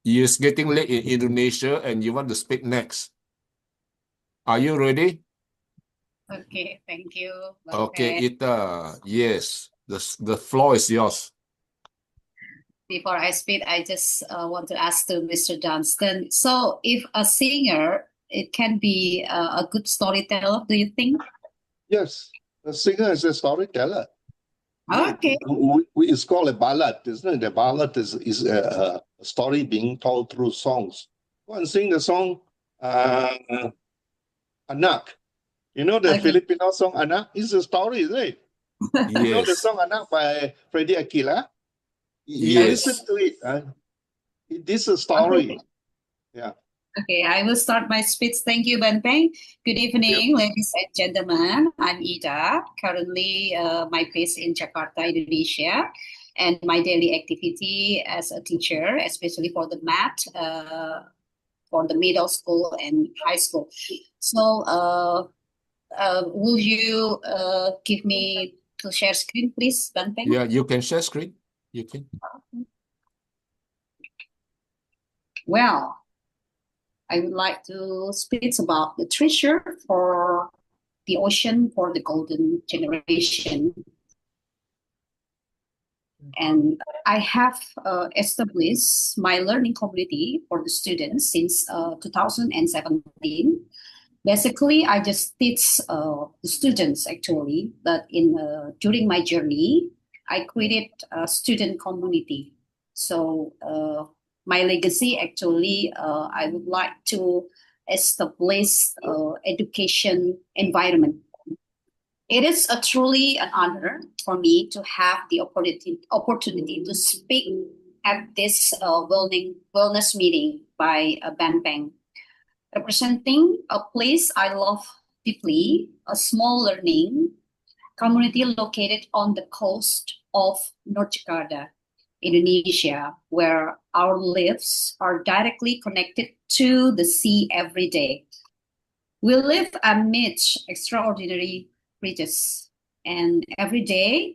It's getting late in Indonesia and you want to speak next. Are you ready? Okay, thank you, Bang Okay, Pen. Ita. Yes, the floor is yours. Before I speak, I just want to ask to Mr. Johnston. So, if a singer, it can be a good storyteller, do you think? Yes, the singer is a storyteller. Okay. It's called a ballad, isn't it? A ballad is a story being told through songs. Go and sing the song uh, Anak. You know the Okay. Filipino song Anak? It's a story, isn't it? You know the Yes, song Anak by Freddie Aquila? You listen yes. to it. This is a Okay. story. Yeah. Okay, I will start my speech. Thank you, Ben Peng. Good Thank you. evening, ladies and gentlemen. I'm Ida. Currently, my base in Jakarta, Indonesia, and my daily activity as a teacher, especially for the math, for the middle school and high school. So, will you give me to share screen, please, Ben Peng? Yeah, you can share screen. You can. Well, I would like to speak about the treasure for the ocean for the golden generation. And I have established my learning community for the students since 2017. Basically, I just teach the students actually, but in during my journey, I created a student community. So my legacy actually, I would like to establish education environment. It is a truly an honor for me to have the opportunity to speak at this wellness meeting by Ban Bang, representing a place I love deeply, a small learning community located on the coast of North Jakarta, Indonesia, where our lives are directly connected to the sea every day. We live amidst extraordinary riches, and every day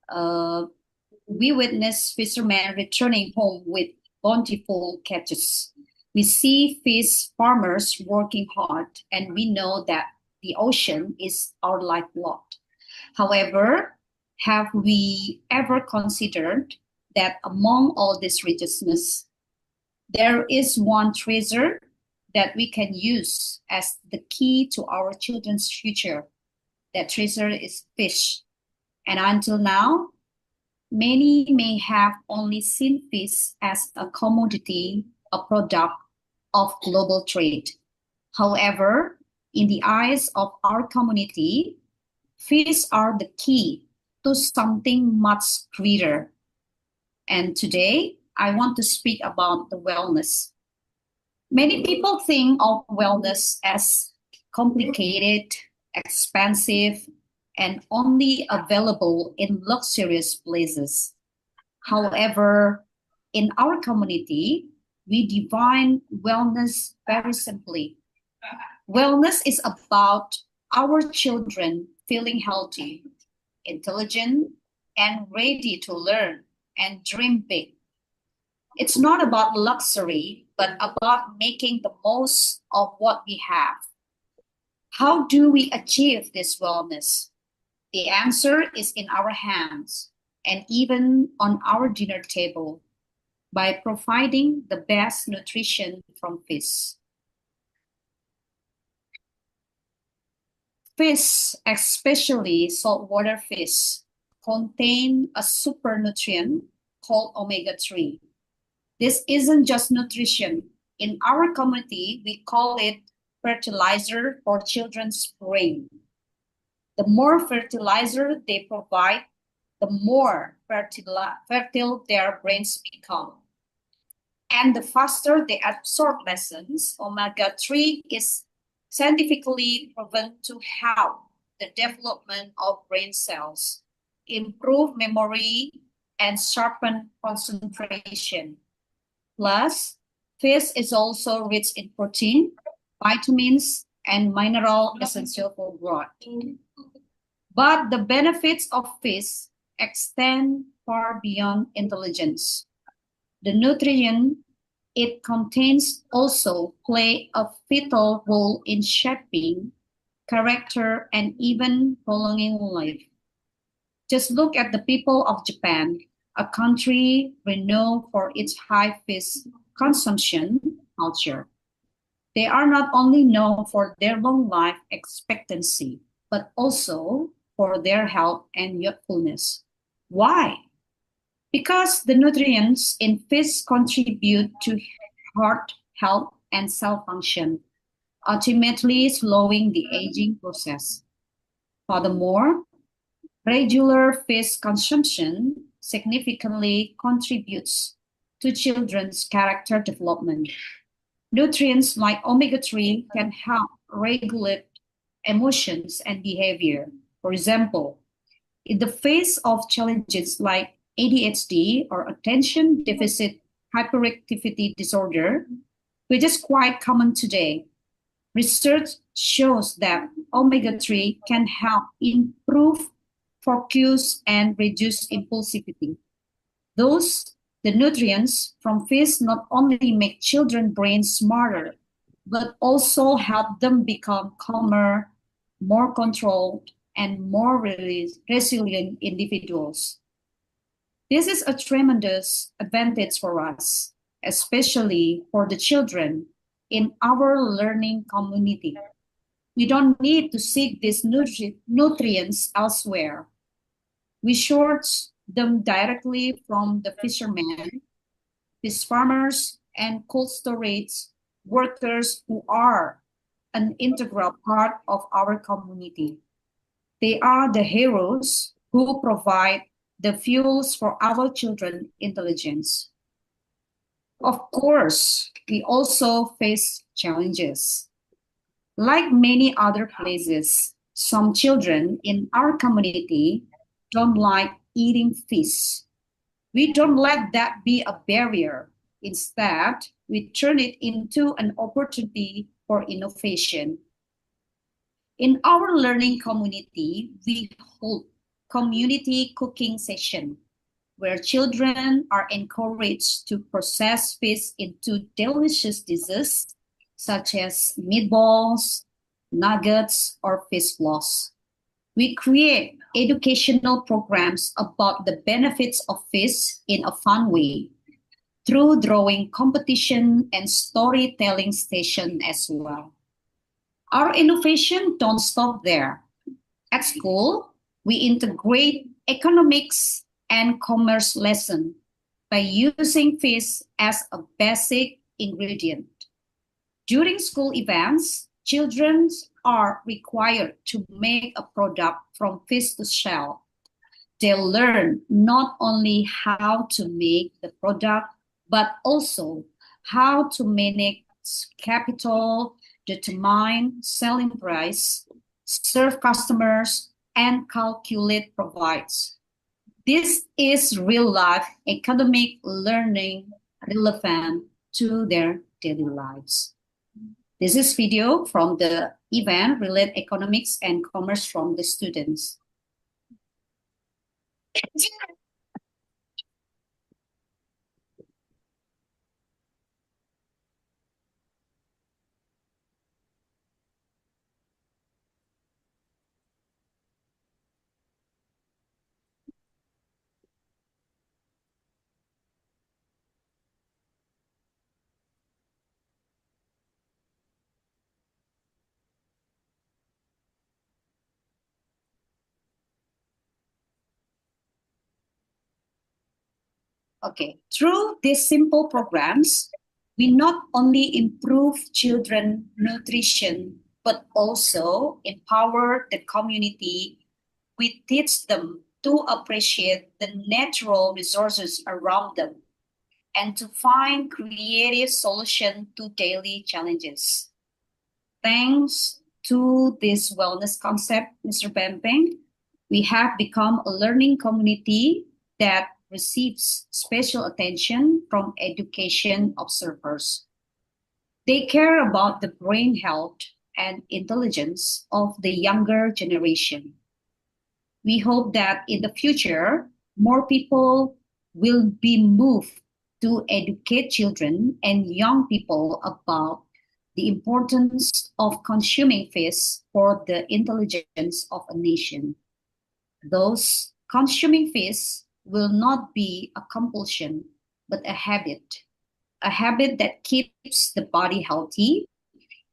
uh, we witness fishermen returning home with bountiful catches. We see fish farmers working hard, and we know that the ocean is our lifeblood. However, have we ever considered that among all this richness, there is one treasure that we can use as the key to our children's future? That treasure is fish. And until now, many may have only seen fish as a commodity, a product of global trade. However, in the eyes of our community, fish are the key to something much greater. And today, I want to speak about the wellness. Many people think of wellness as complicated, expensive, and only available in luxurious places. However, in our community, we define wellness very simply. Wellness is about our children feeling healthy, intelligent, and ready to learn and dream big. It's not about luxury, but about making the most of what we have. How do we achieve this wellness? The answer is in our hands and even on our dinner table by providing the best nutrition from fish. Fish, especially saltwater fish, contain a super nutrient called omega-3. This isn't just nutrition. In our community, we call it fertilizer for children's brain. The more fertilizer they provide, the more fertile their brains become. And the faster they absorb lessons, omega-3 is scientifically proven to help the development of brain cells, improve memory, and sharpen concentration. Plus, fish is also rich in protein, vitamins, and mineral essential for growth. But the benefits of fish extend far beyond intelligence. The nutrient it contains also play a vital role in shaping character and even prolonging life. Just look at the people of Japan, a country renowned for its high fish consumption culture. They are not only known for their long life expectancy, but also for their health and youthfulness. Why? Because the nutrients in fish contribute to heart health and cell function, ultimately slowing the aging process. Furthermore, regular fish consumption significantly contributes to children's character development. Nutrients like omega-3 can help regulate emotions and behavior. For example, in the face of challenges like ADHD or attention deficit hyperactivity disorder, which is quite common today, research shows that omega-3 can help improve focus and reduce impulsivity. Thus, the nutrients from fish not only make children's brains smarter, but also help them become calmer, more controlled, and more resilient individuals. This is a tremendous advantage for us, especially for the children in our learning community. We don't need to seek these nutrients elsewhere. We source them directly from the fishermen, fish farmers, and cold storage workers who are an integral part of our community. They are the heroes who provide the fuels for our children's intelligence. Of course, we also face challenges. Like many other places, some children in our community don't like eating fish. We don't let that be a barrier. Instead, we turn it into an opportunity for innovation. In our learning community, we hold community cooking session where children are encouraged to process fish into delicious dishes such as meatballs, nuggets, or fish floss. We create educational programs about the benefits of fish in a fun way through drawing competition and storytelling session as well. Our innovation don't stop there. At school, we integrate economics and commerce lesson by using fish as a basic ingredient. During school events, children are required to make a product from fish to shell. They learn not only how to make the product, but also how to manage capital, determine selling price, serve customers, and calculate profits. This is real-life economic learning relevant to their daily lives. This is video from the event Relate Economics and Commerce from the students. Okay, through these simple programs, we not only improve children nutrition, but also empower the community. We teach them to appreciate the natural resources around them and to find creative solutions to daily challenges. Thanks to this wellness concept, Mr. Bempeng, we have become a learning community that receives special attention from education observers. They care about the brain health and intelligence of the younger generation. We hope that in the future, more people will be moved to educate children and young people about the importance of consuming fish for the intelligence of a nation. Those consuming fish will not be a compulsion, but a habit that keeps the body healthy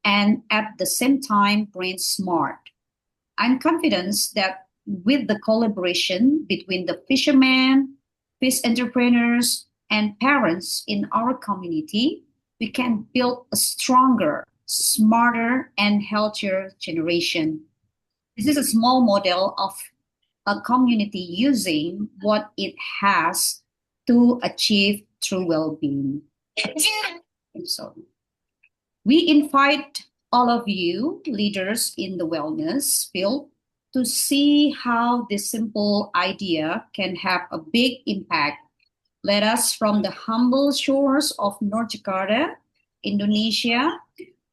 and at the same time brain smart. I'm confident that with the collaboration between the fishermen, fish entrepreneurs, and parents in our community, we can build a stronger, smarter, and healthier generation. This is a small model of a community using what it has to achieve true well-being. So we invite all of you leaders in the wellness field to see how this simple idea can have a big impact. Let us, from the humble shores of North Jakarta, Indonesia,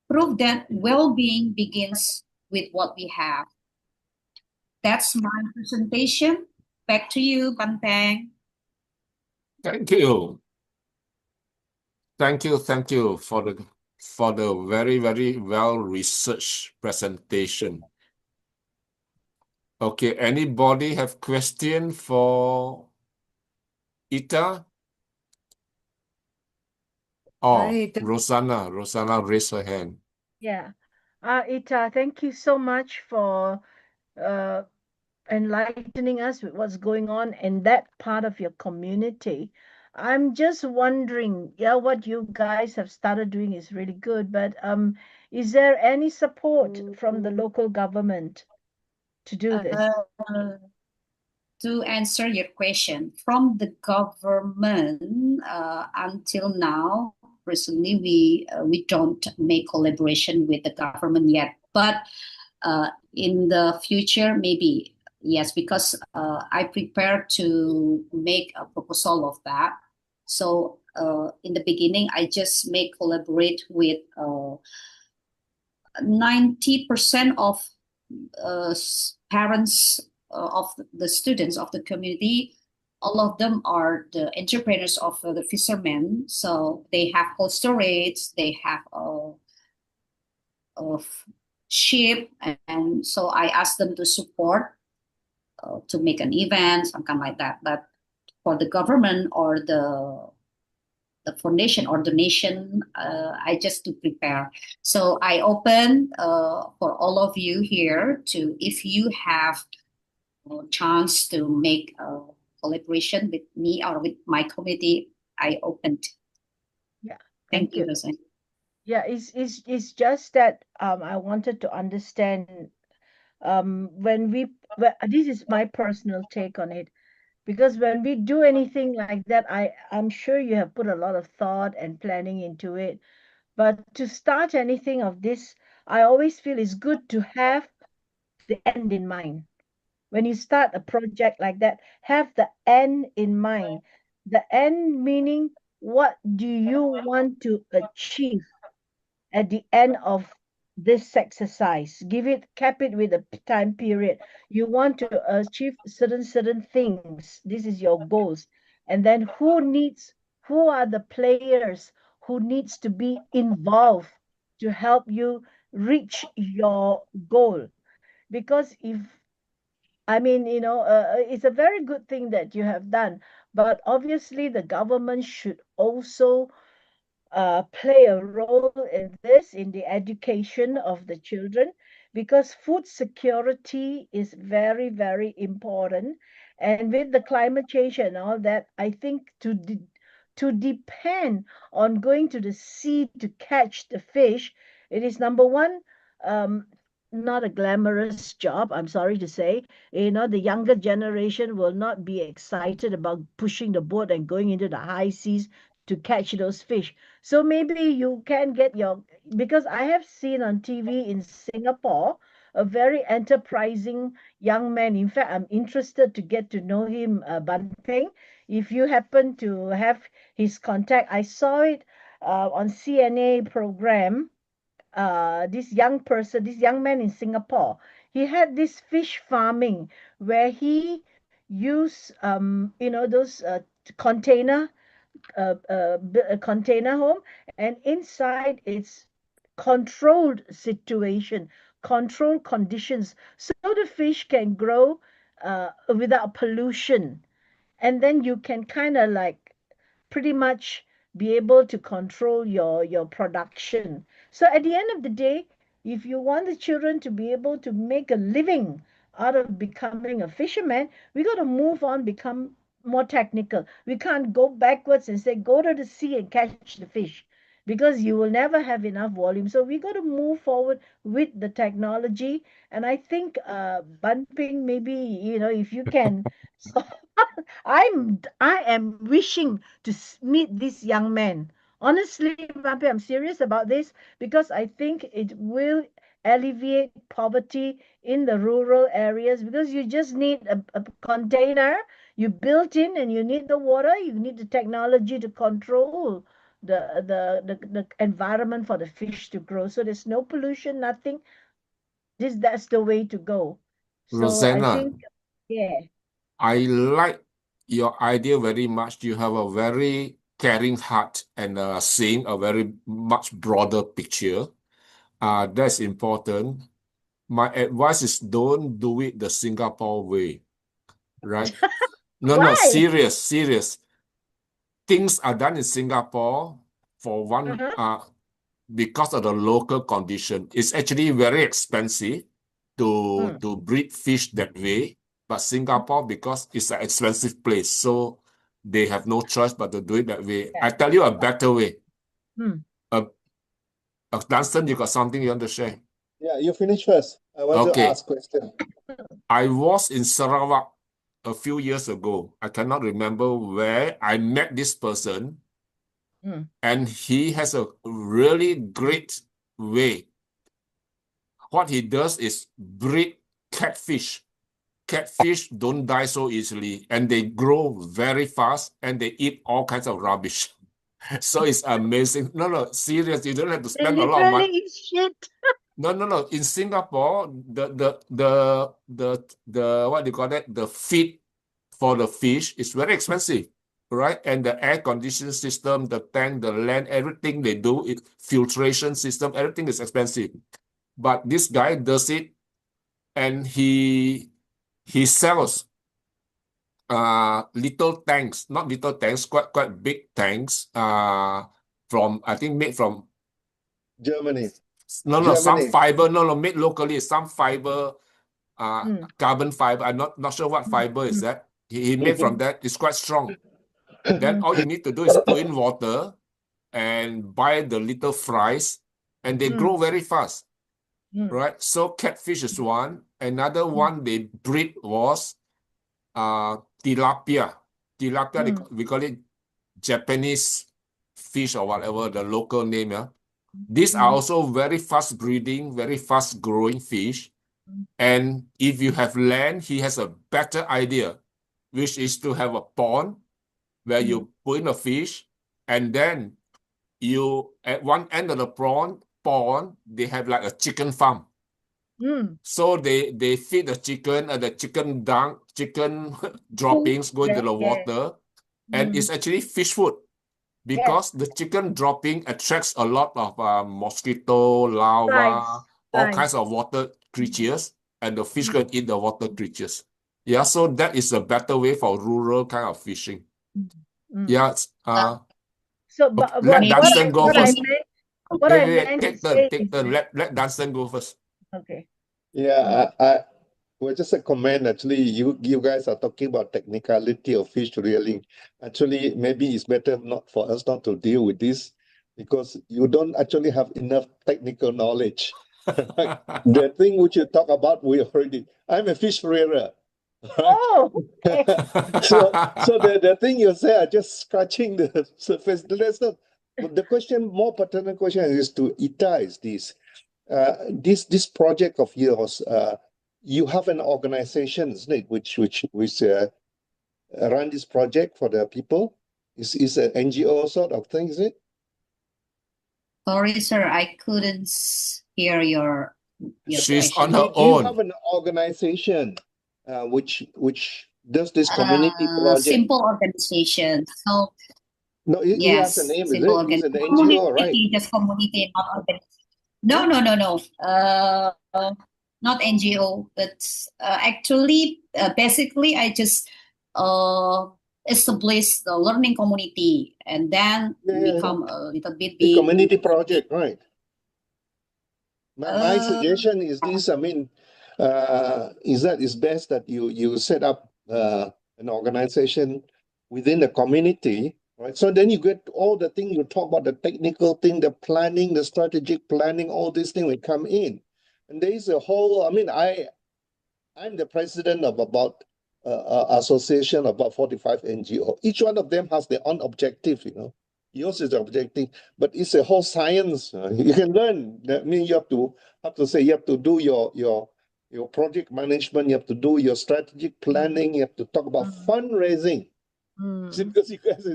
prove that well-being begins with what we have. That's my presentation. Back to you, Banteng. Thank you. Thank you for the very, very well-researched presentation. Okay, anybody have question for Ita? Oh, Right. Rosanna raised her hand. Yeah. Ita, thank you so much for uh, enlightening us with what's going on in that part of your community. I'm just wondering, yeah, what you guys have started doing is really good, but is there any support from the local government to do this? To answer your question, from the government, until now, recently we don't make collaboration with the government yet, but in the future maybe yes, because I prepare to make a proposal of that. So in the beginning, I just make collaborate with 90% of parents of the students of the community. All of them are the entrepreneurs of the fishermen. So they have cold storage, they have of ship, and so I asked them to support to make an event, something like that. But for the government or the foundation or donation, I just to prepare. So I open for all of you here to, if you have a chance to make a collaboration with me or with my committee, I opened. Yeah, Thank you, you. Rosanne. Yeah, it's just that I wanted to understand when this is my personal take on it, because when we do anything like that, I'm sure you have put a lot of thought and planning into it. But to start anything of this, I always feel it's good to have the end in mind. When you start a project like that, have the end in mind. The end meaning, what do you want to achieve at the end of this exercise? Cap it with a time period. You want to achieve certain things. This is your goals. And then who are the players who needs to be involved to help you reach your goal? Because if I mean, it's a very good thing that you have done, but obviously the government should also play a role in this, in the education of the children, because food security is very, very important. And with the climate change and all that, I think to depend on going to the sea to catch the fish, it is number one, um, not a glamorous job, I'm sorry to say. The younger generation will not be excited about pushing the boat and going into the high seas to catch those fish. So maybe you can get because I have seen on TV in Singapore a very enterprising young man. In fact, I'm interested to get to know him, Banteng. If you happen to have his contact, I saw it on CNA program. This young man in Singapore, he had this fish farming where he used, those container a container home, and inside it's controlled situation, controlled conditions, so the fish can grow without pollution, and then you can kind of like pretty much be able to control your production. So at the end of the day, if you want the children to be able to make a living out of becoming a fisherman, we got to move on, become more technical. We can't go backwards and say go to the sea and catch the fish, because you will never have enough volume. So we got to move forward with the technology. And I think bumping, maybe, if you can. So I am wishing to meet this young man. Honestly, Vampy, I'm serious about this, because I think it will alleviate poverty in the rural areas, because you just need a container, you built in, and you need the water, you need the technology to control the environment for the fish to grow. So there's no pollution, nothing. That's the way to go. So I Rosanna, think, yeah. I like your idea very much. You have a very caring heart and seeing a very much broader picture. That's important. My advice is don't do it the Singapore way, right? No, Why? serious. Things are done in Singapore for one, Uh-huh. because of the local condition. It's actually very expensive to Mm. breed fish that way. But Singapore, because it's an expensive place, so they have no choice but to do it that way. Yeah. I tell you a better way. Mm. Dunstan, you got something you want to share? Yeah, you finish first. I want to Okay. ask question. I was in Sarawak a few years ago. I cannot remember where I met this person, Mm. and he has a really great way. What he does is breed catfish. Catfish don't die so easily, and they grow very fast, and they eat all kinds of rubbish. So it's amazing. No, serious. You don't have to They spend a lot of literally money. eat shit. No. In Singapore, the what do you call that? The feed for the fish is very expensive, right? And the air conditioning system, the tank, the land, everything they do, filtration system, everything is expensive. But this guy does it, and he sells little tanks, not little tanks, quite big tanks, from, I think, made from Germany. no, some Germany. fiber, no, made locally, some fiber, Mm. carbon fiber. I'm not sure what Mm. fiber is Mm. that. He made from that. It's quite strong. Then Mm. all you need to do is put in water and buy the little fries, and they grow Mm. very fast, Mm. right? So catfish is one. Another Mm. one they breed was tilapia. Tilapia, Mm. we call it Japanese fish or whatever, the local name. Yeah. These are Mm. also very fast breeding, very fast growing fish. Mm. And if you have land, he has a better idea, which is to have a pond where Mm. you put in a fish, and then you, at one end of the pond, they have like a chicken farm. Mm. So they feed the chicken, and the chicken dung, chicken droppings go into Yeah. the Yeah. water, and Mm. it's actually fish food, Yes. because the chicken dropping attracts a lot of mosquito, larvae, Flies. all Flies. kinds of water creatures, and the fish Mm. can eat the water creatures. Yeah, so that is a better way for rural kind of fishing. Mm. Mm. Yeah, So, okay, but let Dunstan go what I first. meant, what I Wait, meant to take turn, say take is turn. that, Let Dunstan go first. okay. Yeah, well, just a comment. Actually, you guys are talking about technicality of fish rearing. Actually, maybe it's better not for us not to deal with this, because you don't actually have enough technical knowledge. The thing which you talk about, we already. I'm a fish rearer, right? Oh, okay. So the thing you say are just scratching the surface. That's not. But the question, more pertinent question is to Ita, is this. This project of yours, you have an organization, isn't it, which run this project for the people? Is an NGO sort of thing, is it? Sorry, sir, I couldn't hear your She's question. on her Do you have own. an organization which does this community project? Simple organization. So No, he has a Yes, name, is simple it? He's an NGO, community, right? just community, not organization. No. Not NGO, but actually, basically, I just uh, established the learning community and then Yeah. become a little bit The big. community project, right? My Uh, suggestion is this, I mean, is that it's best that you set up an organization within the community, right? So then you get all the thing you talk about, the technical thing, the planning, the strategic planning, all these things will come in. And there is a whole, I mean, I'm the president of about association of about 45 NGO. Each one of them has their own objective, you know. Yours is the objective, but it's a whole science. You can learn. That means you have to say you have to do your project management. You have to do your strategic planning. You have to talk about fundraising. See, because you guys,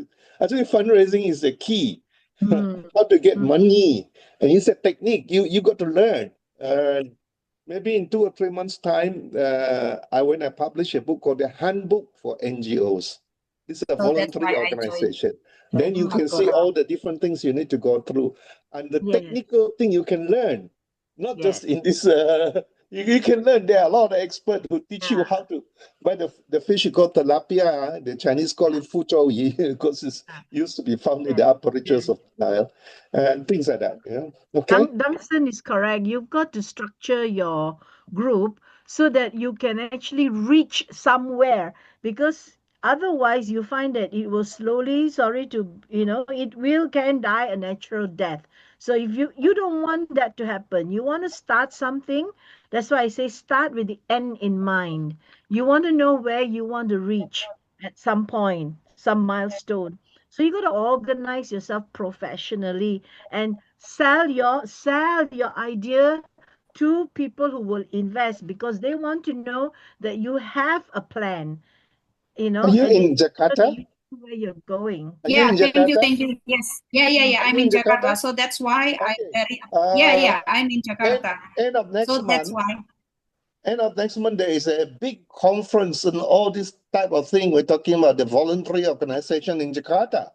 actually fundraising is the key. How to get money, and it's a technique you got to learn. Maybe in 2 or 3 months' time, I publish a book called the Handbook for NGOs. This is a so that's voluntary why I joined. organization. Then you can see all the different things you need to go through, and the technical thing you can learn, not just in this. You can learn. There are a lot of experts who teach you how to buy the fish you call tilapia. The Chinese call it fu zhou yi because it used to be found in the upper reaches of the Nile, and things like that. Yeah. Okay. Dunstan is correct. You've got to structure your group so that you can actually reach somewhere, because otherwise you find that it will slowly, sorry to, it will can die a natural death. So if you don't want that to happen, you want to start something. That's why I say start with the end in mind. You want to know where you want to reach at some point, some milestone. So you got to organize yourself professionally and sell your idea to people who will invest, because they want to know that you have a plan, Are you and they in know that Jakarta? you know where you're going. Are you Yeah, in thank you, Jakarta? thank you. Yes, yeah. Are I'm you in in Jakarta? Jakarta, so that's why I'm Okay. very. Uh, I'm in end, Jakarta, end of next so that's month, why. there is a big conference and all this type of thing. We're talking about the voluntary organization in Jakarta,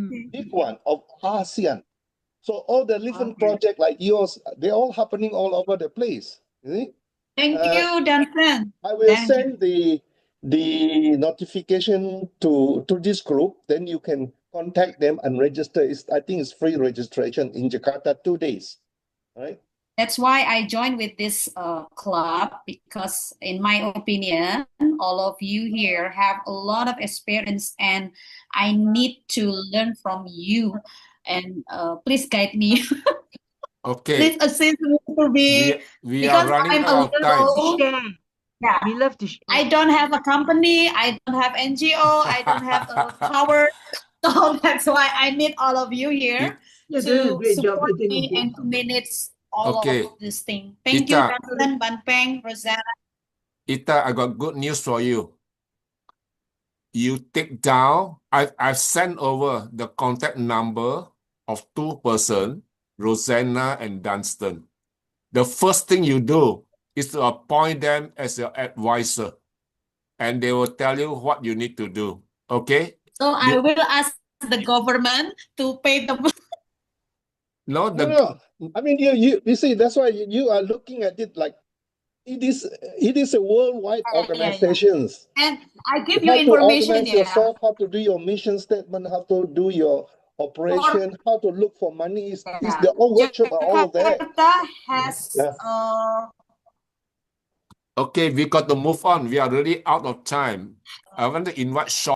Okay. big one of ASEAN. So all the different Okay. projects like yours, they're all happening all over the place. You see? Thank you, Duncan. I will Thank you. send the notification to this group. Then you can contact them and register. I think it's free registration in Jakarta, 2 days. Right? That's why I joined with this club, because, in my opinion, all of you here have a lot of experience, and I need to learn from you. And please guide me. Okay, Please assist me to be, we are because running I'm a out of time. little. Share. Yeah, We love to share. I don't have a company. I don't have NGO. I don't have a power. So that's why I need all of you here You're doing a to great job. support You're doing a me great and to job. manage all Okay, of this thing. Thank you, Ita, Duncan, Banpeng, Rosanna. I got good news for you. You take down, I've sent over the contact number of 2 persons, Rosanna and Dunstan. The first thing you do is to appoint them as your advisor, and they will tell you what you need to do. Okay? So I will ask the government to pay the. No, No. I mean, you see, that's why you are looking at it like it is a worldwide organization. And I give you How to information, organize yourself, how to do your mission statement, how to do your operation, how to look for money. Is the whole workshop are all there. Jakarta has Yeah. Okay, we got to move on. We are really out of time. I want to invite Sean.